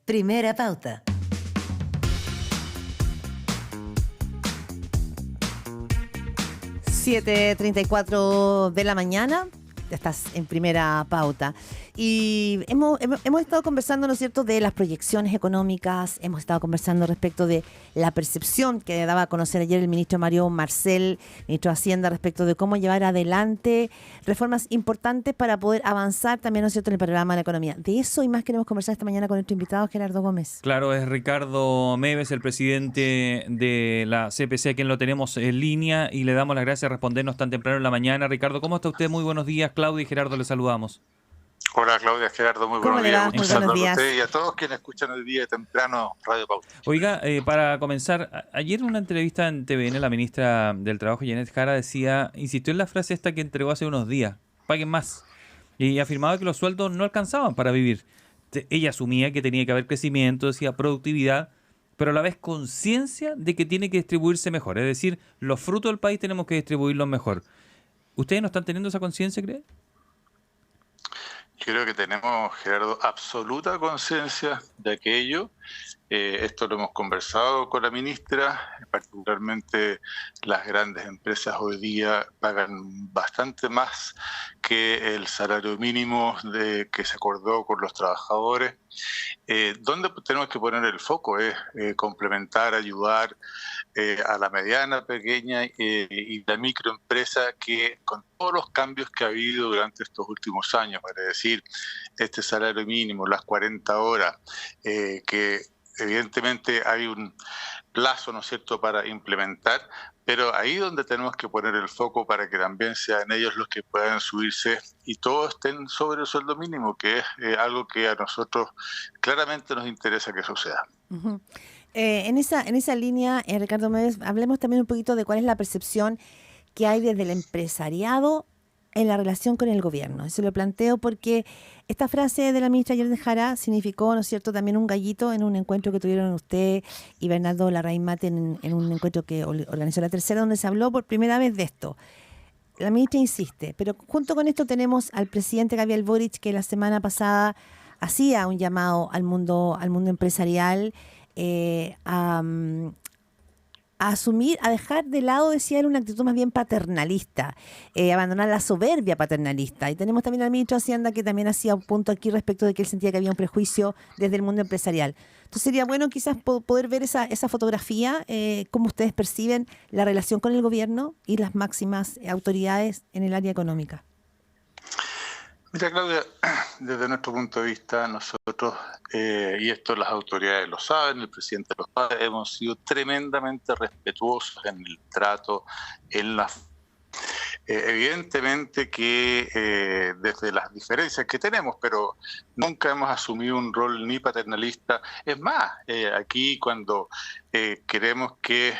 Primera pauta. 7:34 de la mañana. Estás en Primera Pauta. Y hemos estado conversando, ¿no es cierto?, de las proyecciones económicas. Hemos estado conversando respecto de la percepción que daba a conocer ayer el ministro Mario Marcel, ministro de Hacienda, respecto de cómo llevar adelante reformas importantes para poder avanzar también, ¿no es cierto?, en el panorama de la economía. De eso y más queremos conversar esta mañana con nuestro invitado Gerardo Gómez. Claro, es Ricardo Meves, el presidente de la CPC, a quien lo tenemos en línea y le damos las gracias por respondernos tan temprano en la mañana. Ricardo, ¿cómo está usted? Muy buenos días. Claudia y Gerardo, le saludamos. Hola Claudia, Gerardo, muy buenos días. Gusto saludarlo a usted y a todos quienes escuchan el día temprano Radio Pauta. Oiga, para comenzar, ayer en una entrevista en TVN, la ministra del Trabajo, Janet Jara, insistió en la frase esta que entregó hace unos días: paguen más. Y afirmaba que los sueldos no alcanzaban para vivir. Ella asumía que tenía que haber crecimiento, decía productividad, pero a la vez conciencia de que tiene que distribuirse mejor. Es decir, los frutos del país tenemos que distribuirlos mejor. ¿Ustedes no están teniendo esa conciencia, cree? Yo creo que tenemos, Gerardo, absoluta conciencia de aquello. Esto lo hemos conversado con la ministra, particularmente las grandes empresas hoy día pagan bastante más que el salario mínimo que se acordó con los trabajadores. ¿Dónde tenemos que poner el foco? Es complementar, ayudar a la mediana, pequeña y la microempresa, que con todos los cambios que ha habido durante estos últimos años, es decir, este salario mínimo, las 40 horas, que evidentemente hay un plazo, ¿no es cierto?, para implementar, pero ahí donde tenemos que poner el foco para que también sean ellos los que puedan subirse y todos estén sobre el sueldo mínimo, que es algo que a nosotros claramente nos interesa que suceda. Uh-huh. En esa línea, Ricardo Méndez, hablemos también un poquito de cuál es la percepción que hay desde el empresariado en la relación con el gobierno. Eso lo planteo porque esta frase de la ministra Janet Jara significó, ¿no es cierto?, también un gallito en un encuentro que tuvieron usted y Bernardo Larraín Mate en un encuentro que organizó La Tercera, donde se habló por primera vez de esto. La ministra insiste, pero junto con esto tenemos al presidente Gabriel Boric, que la semana pasada hacía un llamado al mundo empresarial a asumir, a dejar de lado, decía él, una actitud más bien paternalista, abandonar la soberbia paternalista. Y tenemos también al ministro de Hacienda, que también hacía un punto aquí respecto de que él sentía que había un prejuicio desde el mundo empresarial. Entonces sería bueno quizás poder ver esa fotografía, cómo ustedes perciben la relación con el gobierno y las máximas autoridades en el área económica. Mira, Claudia, desde nuestro punto de vista, nosotros, y esto las autoridades lo saben, el presidente lo sabe, hemos sido tremendamente respetuosos en el trato, en la... evidentemente que desde las diferencias que tenemos, pero nunca hemos asumido un rol ni paternalista. Es más, aquí cuando queremos que...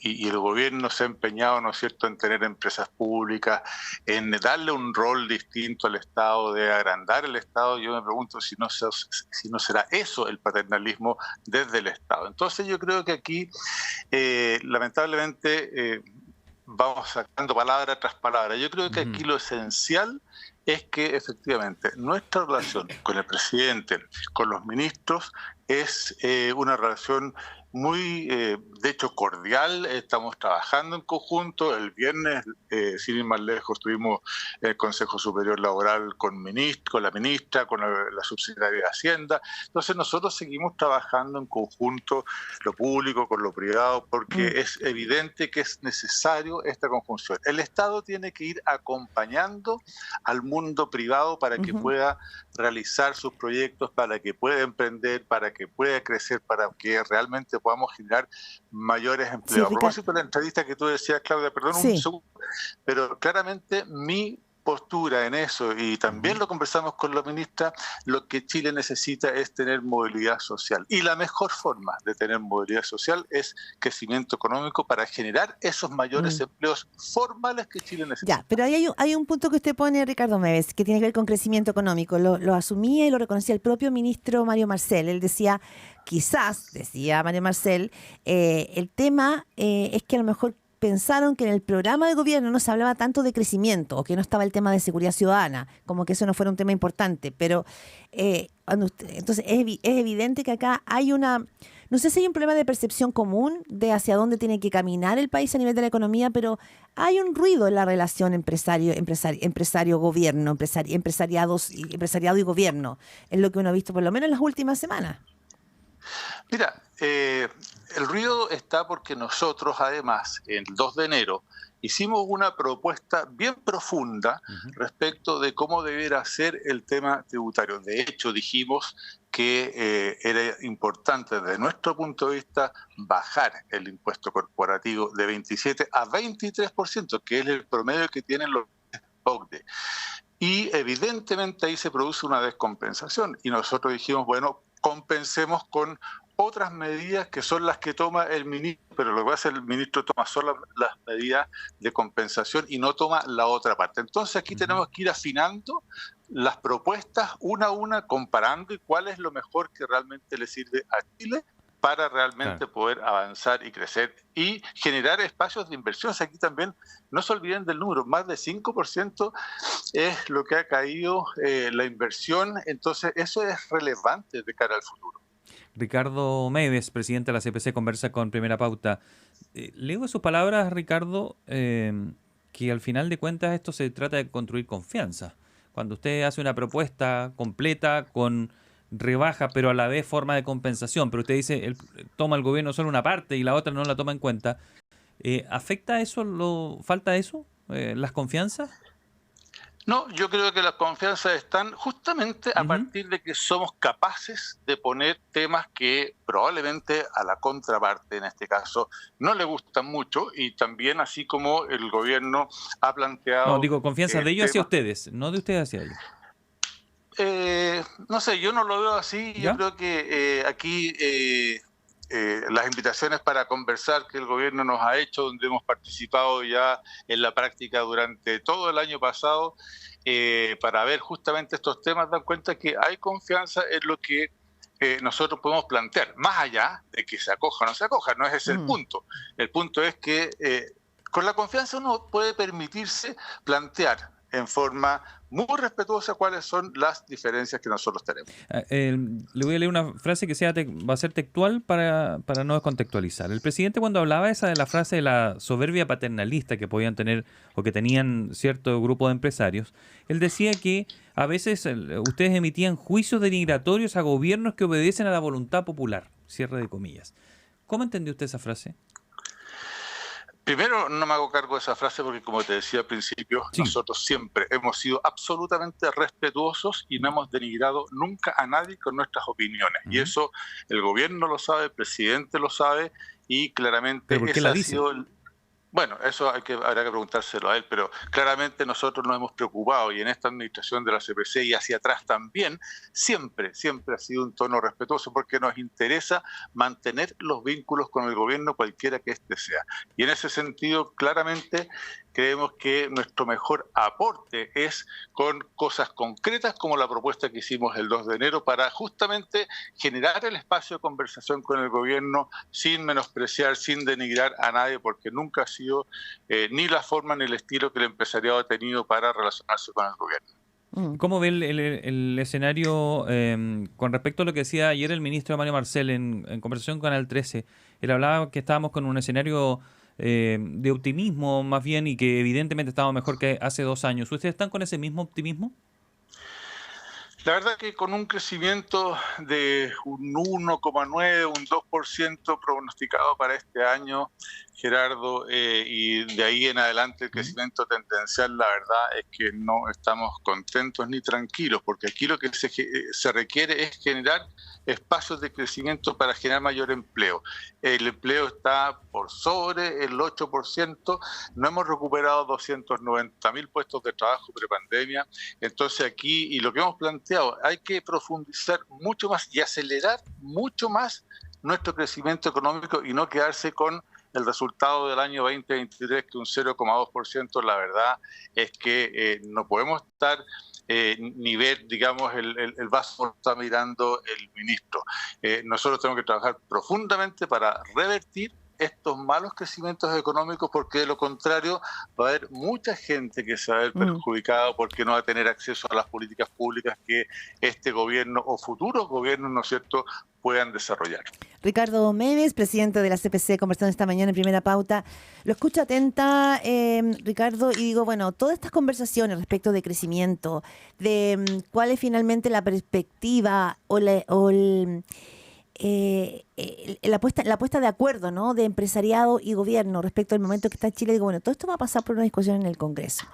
Y el gobierno se ha empeñado, ¿no es cierto?, en tener empresas públicas, en darle un rol distinto al Estado, de agrandar el Estado. Yo me pregunto si no será eso el paternalismo desde el Estado. Entonces yo creo que aquí, lamentablemente, vamos sacando palabra tras palabra. Yo creo que aquí lo esencial es que efectivamente nuestra relación con el presidente, con los ministros, es una relación muy, de hecho, cordial. Estamos trabajando en conjunto. El viernes, sin ir más lejos, tuvimos el Consejo Superior Laboral con la ministra, con la subsecretaria de Hacienda. Entonces nosotros seguimos trabajando en conjunto, lo público con lo privado, porque es evidente que es necesario esta conjunción. El Estado tiene que ir acompañando al mundo privado para que pueda realizar sus proyectos, para que pueda emprender, para que pueda crecer, para que realmente podamos generar mayores empleos. A propósito de la entrevista que tú decías, Claudia, perdón un segundo, pero claramente mi postura en eso, y también lo conversamos con la ministra, lo que Chile necesita es tener movilidad social. Y la mejor forma de tener movilidad social es crecimiento económico para generar esos mayores empleos formales que Chile necesita. Ya, pero hay un punto que usted pone, Ricardo Meves, que tiene que ver con crecimiento económico. Lo asumía y lo reconocía el propio ministro Mario Marcel. Él decía, quizás, decía Mario Marcel, el tema es que a lo mejor pensaron que en el programa de gobierno no se hablaba tanto de crecimiento o que no estaba el tema de seguridad ciudadana, como que eso no fuera un tema importante. Pero Entonces es evidente que acá hay una, no sé si hay un problema de percepción común de hacia dónde tiene que caminar el país a nivel de la economía, pero hay un ruido en la relación empresario-gobierno, empresariado y gobierno, es lo que uno ha visto por lo menos en las últimas semanas. Mira, el ruido está porque nosotros, además, el 2 de enero, hicimos una propuesta bien profunda respecto de cómo debiera ser el tema tributario. De hecho, dijimos que era importante, desde nuestro punto de vista, bajar el impuesto corporativo de 27 a 23%, que es el promedio que tienen los OCDE. Y evidentemente ahí se produce una descompensación. Y nosotros dijimos, bueno, compensemos con otras medidas que son las que toma el ministro, pero lo que hace el ministro toma solo las medidas de compensación y no toma la otra parte. Entonces aquí tenemos que ir afinando las propuestas una a una, comparando y cuál es lo mejor que realmente le sirve a Chile para realmente poder avanzar y crecer y generar espacios de inversión. Aquí también no se olviden del número, más de 5% es lo que ha caído la inversión, entonces eso es relevante de cara al futuro. Ricardo Medes, presidente de la CPC, conversa con Primera Pauta. Leo sus palabras, Ricardo, que al final de cuentas esto se trata de construir confianza. Cuando usted hace una propuesta completa con rebaja, pero a la vez forma de compensación, pero usted dice, toma el gobierno solo una parte y la otra no la toma en cuenta, ¿afecta eso? ¿Falta eso? ¿Las confianzas? No, yo creo que las confianzas están justamente a partir de que somos capaces de poner temas que probablemente a la contraparte, en este caso, no le gustan mucho y también así como el gobierno ha planteado... No, digo, confianza de ellos hacia ustedes, no de ustedes hacia ellos. No sé, yo no lo veo así. ¿Ya? Yo creo que aquí las invitaciones para conversar que el gobierno nos ha hecho, donde hemos participado ya en la práctica durante todo el año pasado, para ver justamente estos temas, dan cuenta que hay confianza en lo que nosotros podemos plantear, más allá de que se acoja o no se acoja, no es ese el punto. El punto es que con la confianza uno puede permitirse plantear en forma muy respetuosa cuáles son las diferencias que nosotros tenemos. Le voy a leer una frase que va a ser textual para no descontextualizar. El presidente, cuando hablaba esa de la frase de la soberbia paternalista que podían tener o que tenían cierto grupo de empresarios, él decía que a veces ustedes emitían juicios denigratorios a gobiernos que obedecen a la voluntad popular. Cierre de comillas. ¿Cómo entendió usted esa frase? Primero, no me hago cargo de esa frase porque, como te decía al principio, nosotros siempre hemos sido absolutamente respetuosos y no hemos denigrado nunca a nadie con nuestras opiniones. Y eso el gobierno lo sabe, el presidente lo sabe y claramente ese ha sido... Bueno, eso habrá que preguntárselo a él, pero claramente nosotros nos hemos preocupado y en esta administración de la CPC y hacia atrás también, siempre ha sido un tono respetuoso porque nos interesa mantener los vínculos con el gobierno cualquiera que éste sea. Y en ese sentido, claramente creemos que nuestro mejor aporte es con cosas concretas como la propuesta que hicimos el 2 de enero para justamente generar el espacio de conversación con el gobierno sin menospreciar, sin denigrar a nadie, porque nunca ha sido ni la forma ni el estilo que el empresariado ha tenido para relacionarse con el gobierno. ¿Cómo ve el escenario con respecto a lo que decía ayer el ministro Mario Marcel en conversación con Canal 13? Él hablaba que estábamos con un escenario de optimismo más bien y que evidentemente estamos mejor que hace 2 años. ¿Ustedes están con ese mismo optimismo? La verdad que con un crecimiento de un 1,9, un 2% pronosticado para este año, Gerardo, y de ahí en adelante el crecimiento tendencial, la verdad es que no estamos contentos ni tranquilos, porque aquí lo que se requiere es generar espacios de crecimiento para generar mayor empleo. El empleo está por sobre el 8%, no hemos recuperado 290.000 puestos de trabajo prepandemia, entonces aquí, y lo que hemos planteado, hay que profundizar mucho más y acelerar mucho más nuestro crecimiento económico y no quedarse con el resultado del año 2023, que un 0,2%, la verdad es que no podemos estar ni ver, digamos, el vaso que está mirando el ministro. Nosotros tenemos que trabajar profundamente para revertir estos malos crecimientos económicos, porque de lo contrario va a haber mucha gente que se va a ver perjudicada porque no va a tener acceso a las políticas públicas que este gobierno o futuros gobiernos, ¿no es cierto?, puedan desarrollar. Ricardo Meves, presidente de la CPC, conversando esta mañana en Primera Pauta. Lo escucho atenta, Ricardo, y digo, bueno, todas estas conversaciones respecto de crecimiento, de cuál es finalmente la perspectiva la puesta de acuerdo, ¿no?, de empresariado y gobierno respecto al momento que está Chile. Digo, bueno, todo esto va a pasar por una discusión en el Congreso.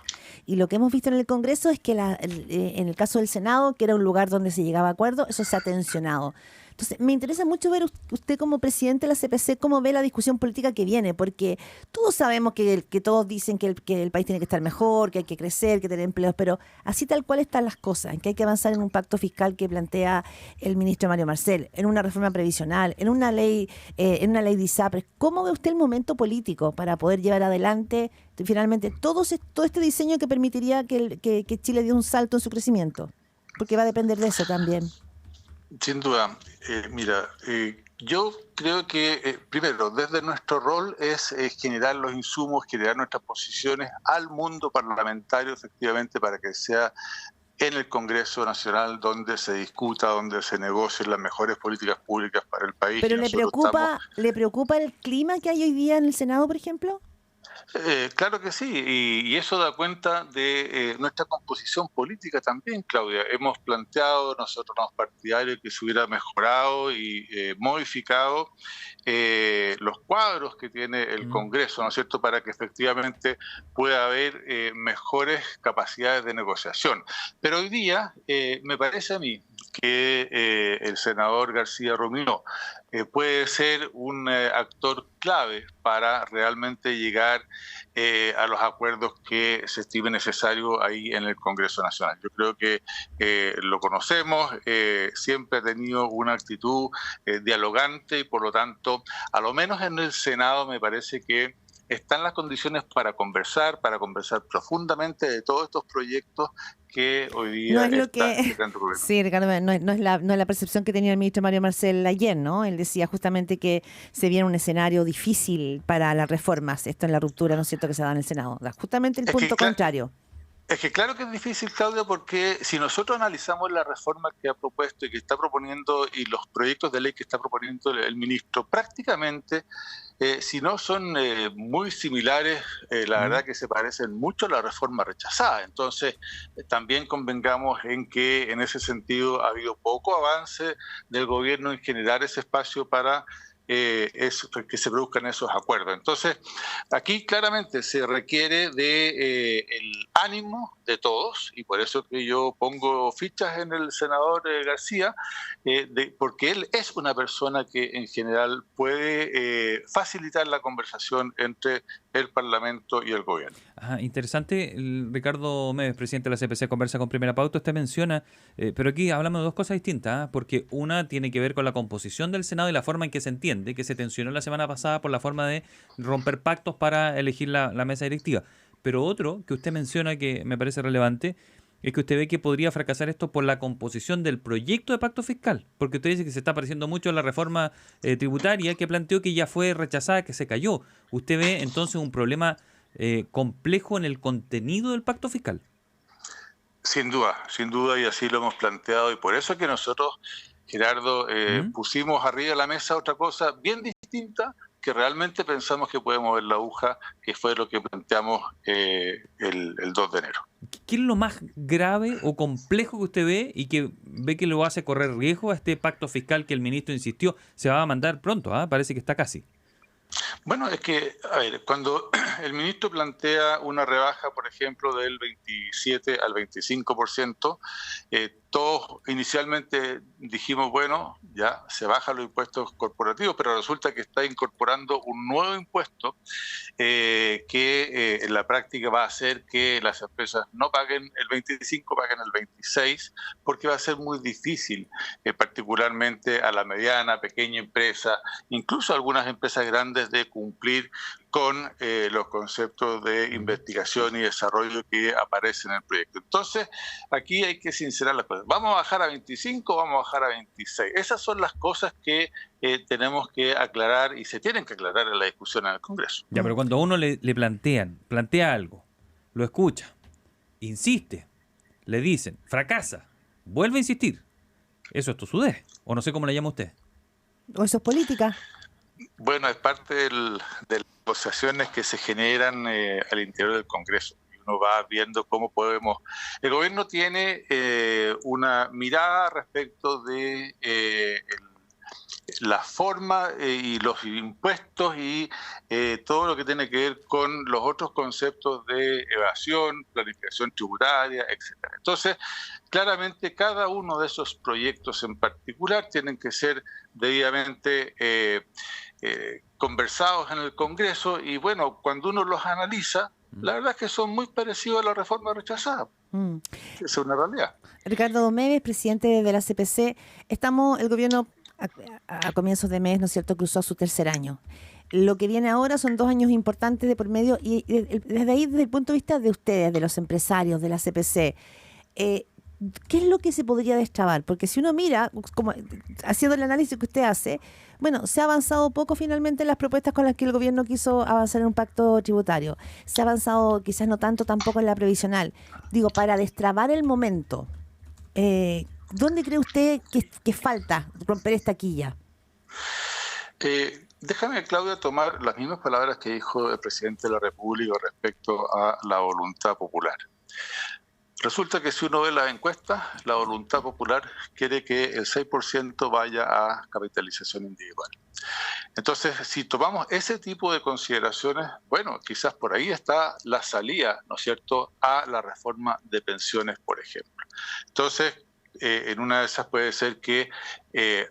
Y lo que hemos visto en el Congreso es que en el caso del Senado, que era un lugar donde se llegaba a acuerdo, eso se ha tensionado. Entonces, me interesa mucho ver usted como presidente de la CPC, cómo ve la discusión política que viene, porque todos sabemos que todos dicen que el país tiene que estar mejor, que hay que crecer, que tener empleos, pero así tal cual están las cosas, en que hay que avanzar en un pacto fiscal que plantea el ministro Mario Marcel, en una reforma previsional, en una ley de ISAPRES. ¿Cómo ve usted el momento político para poder llevar adelante finalmente todo este diseño que permitiría que Chile dé un salto en su crecimiento? Porque va a depender de eso también. Sin duda. Mira, yo creo que, primero, desde nuestro rol es generar los insumos, generar nuestras posiciones al mundo parlamentario, efectivamente, para que sea en el Congreso Nacional donde se discuta, donde se negocien las mejores políticas públicas para el país. ¿Pero le preocupa el clima que hay hoy día en el Senado, por ejemplo? Claro que sí, y eso da cuenta de nuestra composición política también, Claudia. Hemos planteado nosotros los partidarios que se hubiera mejorado y modificado los cuadros que tiene el Congreso, ¿no es cierto?, para que efectivamente pueda haber mejores capacidades de negociación. Pero hoy día me parece a mí que el senador García Romino puede ser un actor clave para realmente llegar a los acuerdos que se estime necesario ahí en el Congreso Nacional. Yo creo que lo conocemos, siempre ha tenido una actitud dialogante y por lo tanto, a lo menos en el Senado me parece que están las condiciones para conversar profundamente de todos estos proyectos que hoy día no es lo que sí, Ricardo, no es la percepción que tenía el ministro Mario Marcel ayer, ¿no? Él decía justamente que se viene un escenario difícil para las reformas, esto en la ruptura, ¿no es cierto?, que se da en el Senado. Justamente el punto contrario. Es que claro que es difícil, Claudia, porque si nosotros analizamos la reforma que ha propuesto y que está proponiendo y los proyectos de ley que está proponiendo el ministro, prácticamente, si no son muy similares, la verdad que se parecen mucho a la reforma rechazada. Entonces, también convengamos en que en ese sentido ha habido poco avance del gobierno en generar ese espacio para que se produzcan esos acuerdos. Entonces, aquí claramente se requiere de el ánimo de todos, y por eso que yo pongo fichas en el senador García, porque él es una persona que en general puede facilitar la conversación entre el Parlamento y el gobierno. Interesante. Ricardo Meves, presidente de la CPC, conversa con Primera Pauta. Usted menciona, pero aquí hablamos de dos cosas distintas, porque una tiene que ver con la composición del Senado y la forma en que se entiende, que se tensionó la semana pasada por la forma de romper pactos para elegir la mesa directiva. Pero otro que usted menciona que me parece relevante es que usted ve que podría fracasar esto por la composición del proyecto de pacto fiscal, porque usted dice que se está pareciendo mucho a la reforma tributaria que planteó que ya fue rechazada, que se cayó. ¿Usted ve entonces un problema complejo en el contenido del pacto fiscal? Sin duda, y así lo hemos planteado, y por eso que nosotros, Gerardo, pusimos arriba de la mesa otra cosa bien distinta, que realmente pensamos que puede mover la aguja, que fue lo que planteamos el 2 de enero. ¿Qué es lo más grave o complejo que usted ve y que ve que lo hace correr riesgo a este pacto fiscal que el ministro insistió se va a mandar pronto? Parece que está casi. Bueno, es que, a ver, cuando el ministro plantea una rebaja, por ejemplo, del 27 al 25%, todos inicialmente dijimos, bueno, ya se bajan los impuestos corporativos, pero resulta que está incorporando un nuevo impuesto que en la práctica va a hacer que las empresas no paguen el 25, paguen el 26, porque va a ser muy difícil, particularmente a la mediana, pequeña empresa, incluso a algunas empresas grandes, de cumplir con los conceptos de investigación y desarrollo que aparecen en el proyecto. Entonces, aquí hay que sincerar las cosas. ¿Vamos a bajar a 25 o vamos a bajar a 26? Esas son las cosas que tenemos que aclarar y se tienen que aclarar en la discusión en el Congreso. Ya, pero cuando a uno le plantea algo, lo escucha, insiste, le dicen, fracasa, vuelve a insistir. Eso es tosudez, o no sé cómo le llama usted. ¿O eso es política? Bueno, es parte de las negociaciones que se generan al interior del Congreso. Uno va viendo cómo podemos... El gobierno tiene una mirada respecto de la forma y los impuestos y todo lo que tiene que ver con los otros conceptos de evasión, planificación tributaria, etcétera. Entonces, claramente cada uno de esos proyectos en particular tienen que ser debidamente conversados en el Congreso y bueno, cuando uno los analiza, la verdad es que son muy parecidos a la reforma rechazada. Esa es una realidad. Ricardo Domènech, presidente de la CPC, el gobierno a comienzos de mes, ¿no es cierto?, cruzó su tercer año. Lo que viene ahora son 2 años importantes de por medio y desde ahí, desde el punto de vista de ustedes, de los empresarios, de la CPC, ¿qué es lo que se podría destrabar? Porque si uno mira, como haciendo el análisis que usted hace, bueno, se ha avanzado poco finalmente en las propuestas con las que el gobierno quiso avanzar en un pacto tributario. Se ha avanzado quizás no tanto tampoco en la previsional. Digo, para destrabar el momento, ¿dónde cree usted que falta romper esta quilla? Déjame, Claudia, tomar las mismas palabras que dijo el presidente de la República respecto a la voluntad popular. Resulta que si uno ve las encuestas, la voluntad popular quiere que el 6% vaya a capitalización individual. Entonces, si tomamos ese tipo de consideraciones, bueno, quizás por ahí está la salida, ¿no es cierto?, a la reforma de pensiones, por ejemplo. Entonces, en una de esas puede ser que,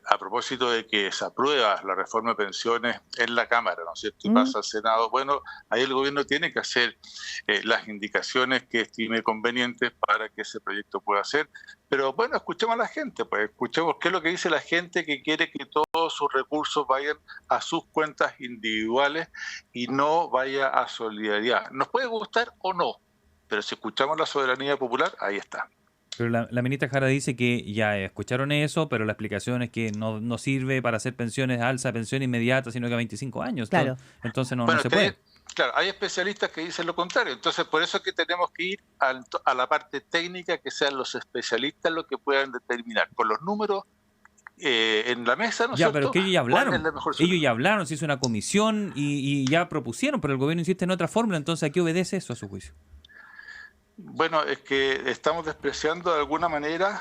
a propósito de que se aprueba la reforma de pensiones en la Cámara, ¿no es cierto?, y pasa al Senado, bueno, ahí el gobierno tiene que hacer las indicaciones que estime convenientes para que ese proyecto pueda ser. Pero bueno, escuchemos a la gente, pues escuchemos qué es lo que dice la gente que quiere que todos sus recursos vayan a sus cuentas individuales y no vaya a solidaridad. Nos puede gustar o no, pero si escuchamos la soberanía popular, ahí está. Pero la ministra Jara dice que ya escucharon eso, pero la explicación es que no sirve para hacer pensiones, alza de pensión inmediata, sino que a 25 años. Claro. Entonces no se puede. Claro, hay especialistas que dicen lo contrario. Entonces, por eso es que tenemos que ir a la parte técnica, que sean los especialistas los que puedan determinar con los números en la mesa, ¿no es cierto? Pero que ellos ya hablaron. Ellos ya hablaron, se hizo una comisión y ya propusieron, pero el gobierno insiste en otra fórmula. Entonces, ¿a qué obedece eso a su juicio? Bueno, es que estamos despreciando de alguna manera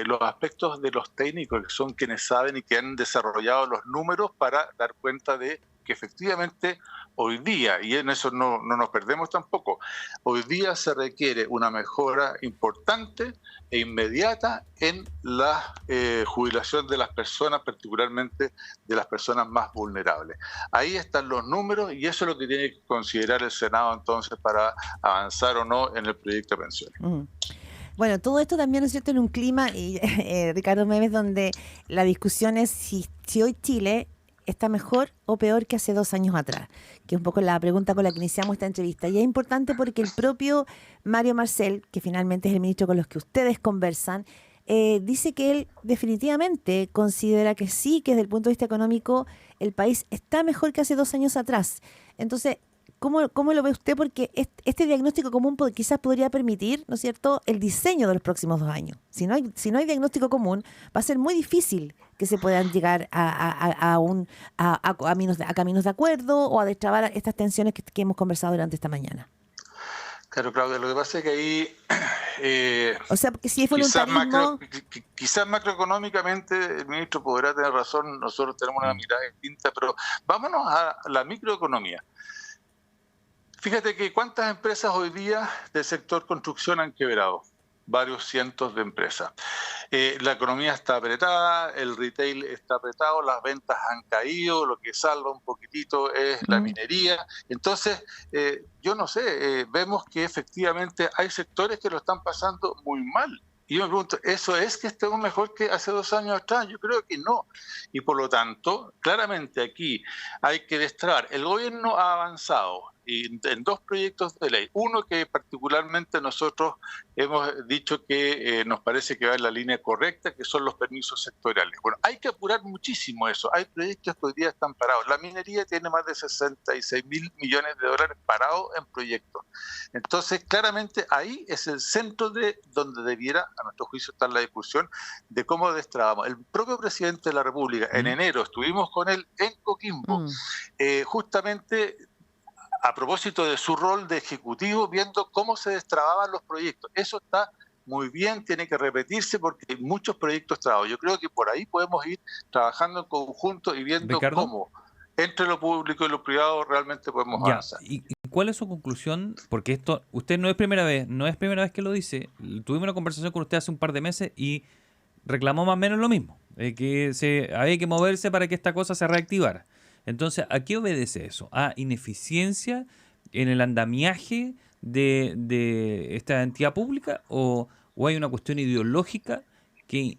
los aspectos de los técnicos, que son quienes saben y que han desarrollado los números para dar cuenta de que efectivamente hoy día, y en eso no nos perdemos tampoco, hoy día se requiere una mejora importante e inmediata en la jubilación de las personas, particularmente de las personas más vulnerables. Ahí están los números y eso es lo que tiene que considerar el Senado entonces para avanzar o no en el proyecto de pensiones. Bueno, todo esto también, ¿no es cierto?, en un clima, Ricardo Domènech, donde la discusión es si hoy Chile está mejor o peor que hace 2 años atrás, que es un poco la pregunta con la que iniciamos esta entrevista. Y es importante porque el propio Mario Marcel, que finalmente es el ministro con los que ustedes conversan, dice que él definitivamente considera que sí, que desde el punto de vista económico el país está mejor que hace 2 años atrás. Entonces, ¿cómo lo ve usted? Porque este diagnóstico común quizás podría permitir, ¿no es cierto?, el diseño de los próximos 2 años. Si no hay diagnóstico común, va a ser muy difícil que se puedan llegar a caminos de acuerdo o a destrabar estas tensiones que hemos conversado durante esta mañana. Claro, Claudia, lo que pasa es que ahí... o sea, porque si es voluntarismo... Quizás macroeconómicamente el ministro podrá tener razón, nosotros tenemos una mirada distinta, pero vámonos a la microeconomía. Fíjate que cuántas empresas hoy día del sector construcción han quebrado, varios cientos de empresas. La economía está apretada, el retail está apretado, las ventas han caído, lo que salva un poquitito es la minería. Entonces, yo no sé, vemos que efectivamente hay sectores que lo están pasando muy mal Y yo me pregunto, ¿eso es que estemos mejor que hace 2 años atrás? Yo creo que no. Y por lo tanto, claramente aquí hay que destrabar. El gobierno ha avanzado en 2 proyectos de ley. Uno que particularmente nosotros hemos dicho que nos parece que va en la línea correcta, que son los permisos sectoriales. Bueno, hay que apurar muchísimo eso. Hay proyectos que hoy día están parados. La minería tiene más de 66.000 millones de dólares parados en proyectos. Entonces, claramente ahí es el centro de donde debiera, a nuestro juicio, estar la discusión de cómo destrabamos. El propio presidente de la República, en enero, estuvimos con él en Coquimbo, justamente a propósito de su rol de ejecutivo, viendo cómo se destrababan los proyectos. Eso está muy bien, tiene que repetirse porque hay muchos proyectos trabados. Yo creo que por ahí podemos ir trabajando en conjunto y viendo cómo entre lo público y lo privado realmente podemos avanzar. ¿Y cuál es su conclusión? Porque esto, usted no es primera vez que lo dice. Tuvimos una conversación con usted hace un par de meses y reclamó más o menos lo mismo, que había que moverse para que esta cosa se reactivara. Entonces, ¿a qué obedece eso? ¿A ineficiencia en el andamiaje de esta entidad pública o hay una cuestión ideológica que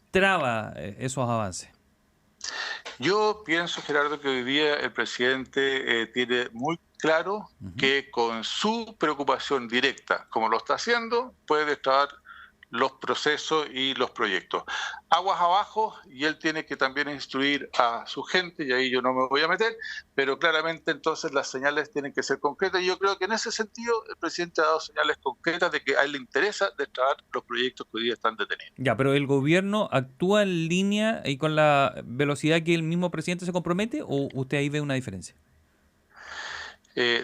traba esos avances? Yo pienso, Gerardo, que hoy día el presidente tiene muy claro que con su preocupación directa, como lo está haciendo, puede destrabar los procesos y los proyectos. Aguas abajo, y él tiene que también instruir a su gente, y ahí yo no me voy a meter, pero claramente entonces las señales tienen que ser concretas, y yo creo que en ese sentido el presidente ha dado señales concretas de que a él le interesa destrabar los proyectos que hoy día están detenidos. Ya, pero ¿el gobierno actúa en línea y con la velocidad que el mismo presidente se compromete o usted ahí ve una diferencia?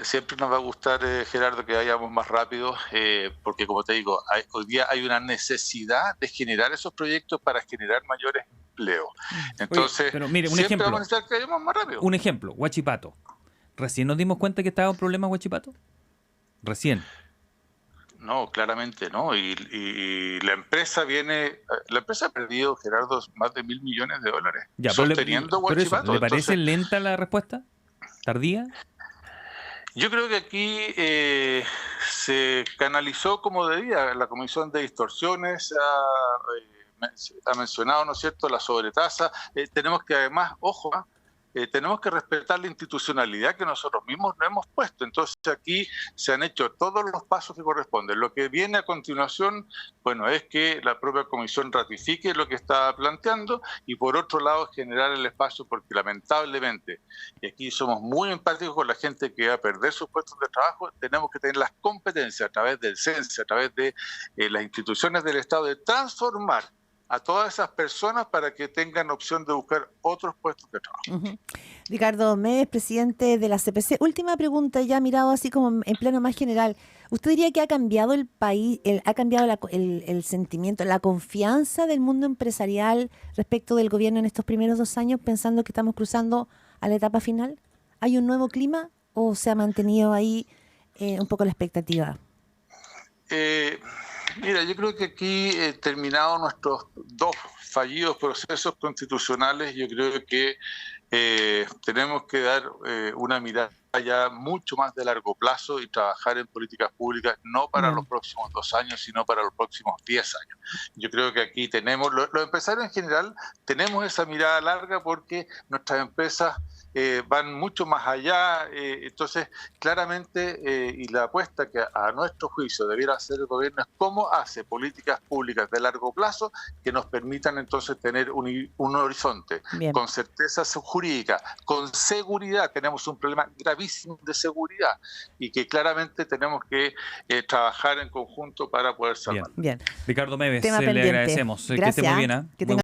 Siempre nos va a gustar, Gerardo, que vayamos más rápido, porque como te digo, hoy día hay una necesidad de generar esos proyectos para generar mayores empleos. Entonces, oye, pero mire, siempre vamos a necesitar que vayamos más rápido. Un ejemplo, Huachipato. ¿Recién nos dimos cuenta que estaba un problema Huachipato? Recién. No, claramente no. Y la empresa ha perdido, Gerardo, más de $1.000 millones ya, sosteniendo Huachipato. Eso, ¿le parece lenta la respuesta? ¿Tardía? Yo creo que aquí se canalizó como debía. La Comisión de Distorsiones ha mencionado, ¿no es cierto?, la sobretasa. Tenemos que además, ojo, tenemos que respetar la institucionalidad que nosotros mismos nos hemos puesto. Entonces aquí se han hecho todos los pasos que corresponden. Lo que viene a continuación, bueno, es que la propia comisión ratifique lo que está planteando y por otro lado generar el espacio, porque lamentablemente, y aquí somos muy empáticos con la gente que va a perder sus puestos de trabajo, tenemos que tener las competencias a través del CENSE, a través de las instituciones del Estado, de transformar a todas esas personas para que tengan opción de buscar otros puestos de trabajo. Ricardo Méndez, presidente de la CPC. Última pregunta, ya mirado así como en plano más general. ¿Usted diría que ha cambiado el país, ha cambiado el sentimiento, la confianza del mundo empresarial respecto del gobierno en estos primeros 2 años, pensando que estamos cruzando a la etapa final? ¿Hay un nuevo clima o se ha mantenido ahí un poco la expectativa? Mira, yo creo que aquí, terminados nuestros 2 fallidos procesos constitucionales, yo creo que tenemos que dar una mirada ya mucho más de largo plazo y trabajar en políticas públicas no para los próximos 2 años, sino para los próximos 10 años. Yo creo que aquí tenemos, los empresarios en general, tenemos esa mirada larga porque nuestras empresas van mucho más allá, entonces claramente y la apuesta que a nuestro juicio debiera hacer el gobierno es cómo hace políticas públicas de largo plazo que nos permitan entonces tener un horizonte con certeza jurídica, con seguridad. Tenemos un problema gravísimo de seguridad y que claramente tenemos que trabajar en conjunto para poder salvarlo. Ricardo Méndez, le agradecemos. Gracias. Que esté muy bien.